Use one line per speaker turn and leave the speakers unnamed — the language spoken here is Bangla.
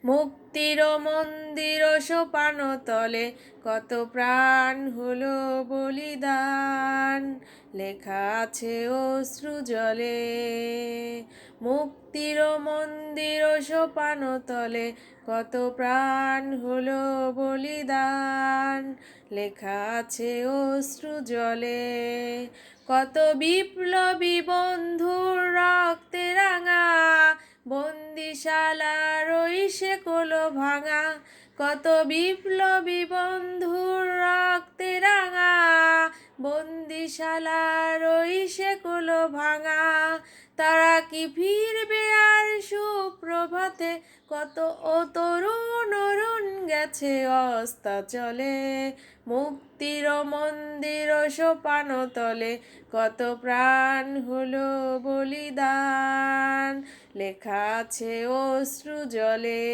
মুক্তির মন্দির সোপান তলে কত প্রাণ হলো বলিদান, লেখা আছে অশ্রু জলে। মুক্তির মন্দির সোপান তলে কত প্রাণ হলো বলিদান, লেখা আছে অশ্রু জলে। কত বিপ্লবী বন্ধুর রক্তে রাঙা বন্দিশালার ওই শেকলো ভাঙা, কত বিপ্লবী বন্ধুর রক্তে রাঙা বন্দিশালার ওই শেকলো ভাঙা। তারা কি ফিরবে আর সুপ্রভাতে, কত ও তরুণ অরুণ গেছে অস্তাচলে। মুক্তির মন্দির সোপান তলে কত প্রাণ হলো বলিদান, লেখা আছে অশ্রু জলে।